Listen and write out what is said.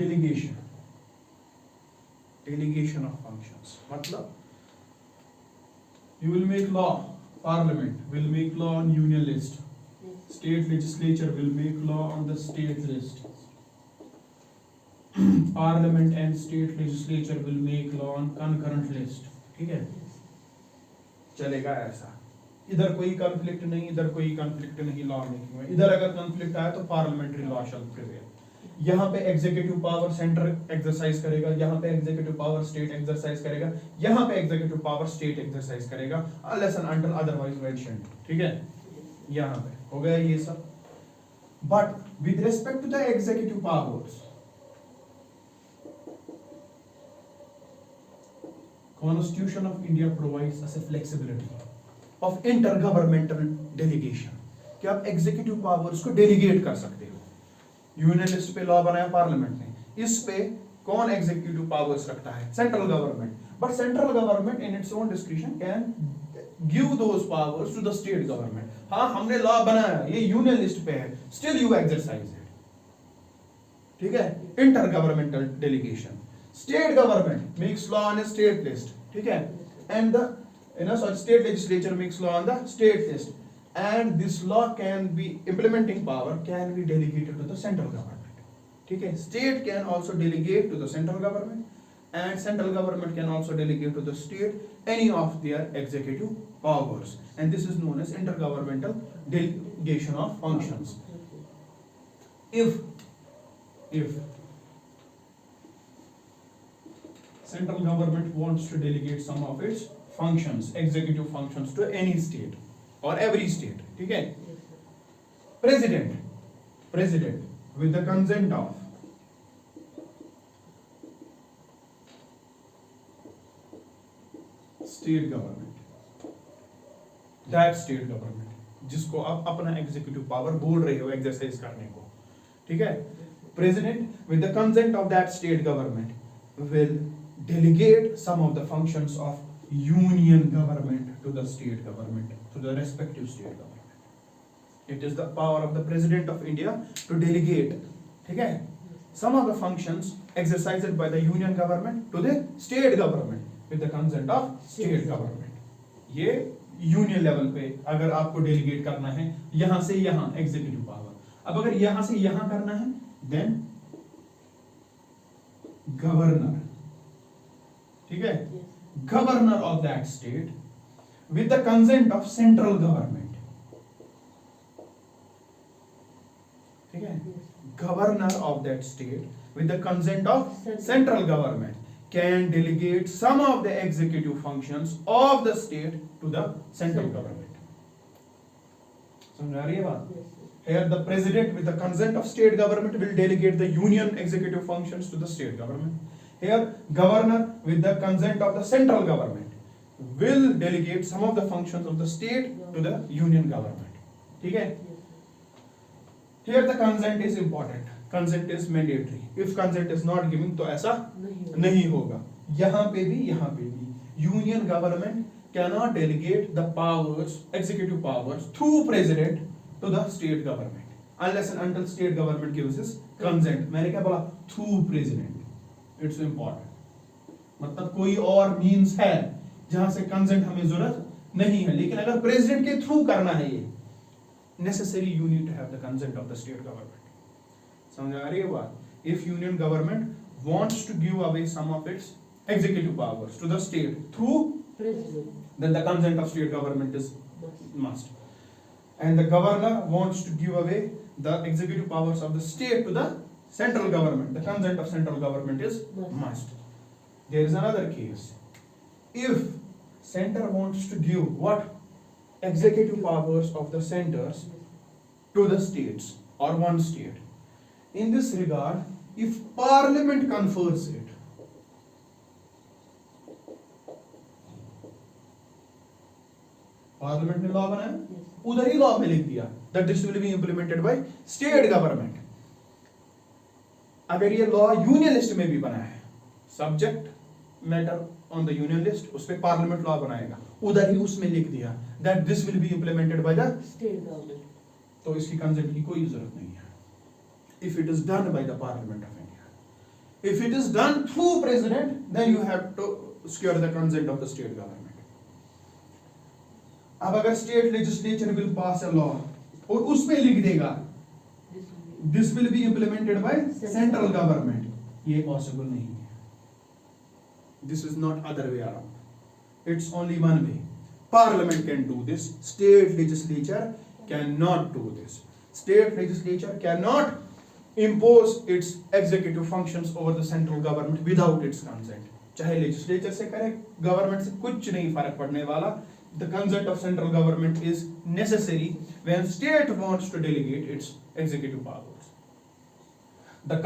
Delegation, delegation of functions मतलब you will make law, parliament will make law on union list, state legislature will make law on the state list, parliament and state legislature will make law on concurrent list. ठीक है, चलेगा ऐसा, इधर कोई conflict नहीं, इधर कोई conflict नहीं लॉ मेकिंग में, इधर अगर कॉन्फ्लिक्ट आया तो पार्लियामेंट्री लॉ शैल प्रिवेल। यहाँ पे एग्जीक्यूटिव पावर सेंटर एक्सरसाइज करेगा, यहाँ पे एग्जीक्यूटिव पावर स्टेट एक्सरसाइज करेगा, यहाँ पे एग्जीक्यूटिव पावर स्टेट एक्सरसाइज करेगा unless and until otherwise mentioned. ठीक है, यहाँ पे हो गया ये सब। But with respect to the executive powers, Constitution of India provides us a flexibility of intergovernmental delegation कि आप एग्जीक्यूटिव पावर्स को डेलीगेट कर सकते हो। यूनियन लिस्ट पे लॉ बनाया पार्लियामेंट ने, इस पे कौन एग्जीक्यूटिव पावर्स रखता है? Central government. But central government in its own discretion can give those powers to the state government. हाँ, हमने लॉ बनाया, ये यूनियन लिस्ट पे है, स्टिल यू एक्सरसाइज इट। ठीक है, intergovernmental delegation. State government makes law on a state list, ठीक है, and the state legislature makes law on the state list, and this law can be implementing power can be delegated to the central government. ठीक है, state can also delegate to the central government, and central government can also delegate to the state any of their executive powers, and this is known as intergovernmental delegation of functions. If central government wants to delegate some of its functions, executive functions to any state or every state, ठीक है, president with the consent of state government, that state government जिसको आप अपना executive power बोल रहे हो exercise करने को, ठीक है, president with the consent of that state government will delegate some of the functions of union government to the state government, to the respective state government. It is the power of the President of India to delegate, ठीक है, some of the functions exercised by the union government to the state government with the consent of state government. ये union level पे अगर आपको delegate करना है यहां से यहां एग्जीक्यूटिव पावर, अब अगर यहां से यहां करना है देन गवर्नर, ठीक है, governor of that state with the consent of central government, ठीक है, governor of that state with the consent of central government can delegate some of the executive functions of the state to the central government. समझ आ रही है बात? Here the president with the consent of state government will delegate the union executive functions to the state government. Here governor with the consent of the central government will delegate some of the functions of the state to the union government. ठीक है? Here the consent is important. Consent is mandatory. If consent is not given तो ऐसा नहीं होगा। यहाँ पे भी union government cannot delegate the powers, executive powers through president to the state government unless and until state government gives his consent. मैंने क्या बोला? Through president. It's important. मतलब कोई और मीन्स है जहां से कंसेंट हमें जरूरत नहीं है, लेकिन अगर प्रेसिडेंट के थ्रू करना है ये necessary you need to have the consent of the state government. समझ आ रही है बात? If union government wants to give away some of its executive powers to the state through president, then the consent of state government is must, and the governor wants to give away the executive powers of the state to the central government, the consent of central government is must. There is another case. If center wants to give what? Executive powers of the centers to the states or one state. In this regard, if parliament confers it, parliament ने law बनाया, उधर ही law में लिख दिया that this will be implemented by state government. अगर ये law union list में भी बना है, subject matter on the union list, उस पे पार्लियामेंट लॉ बनाएगा, उधर ही उसमें लिख दिया that this will be implemented by the state government, तो इसकी कंसेंट की कोई जरूरत नहीं है if it is done by the Parliament of India. If it is done through president, then you have to secure the consent of the state government. अब अगर state legislature will pass a law और उसमें लिख देगा this will be implemented by central government, ये possible नहीं है. This is not other way around. It's only one way. Parliament can do this. State legislature cannot do this. State legislature cannot impose its executive functions over the central government without its consent. चाहे legislature से करे, government से कुछ नहीं फर्क पड़ने वाला. The consent of central government is necessary when state wants to delegate its executive powers. The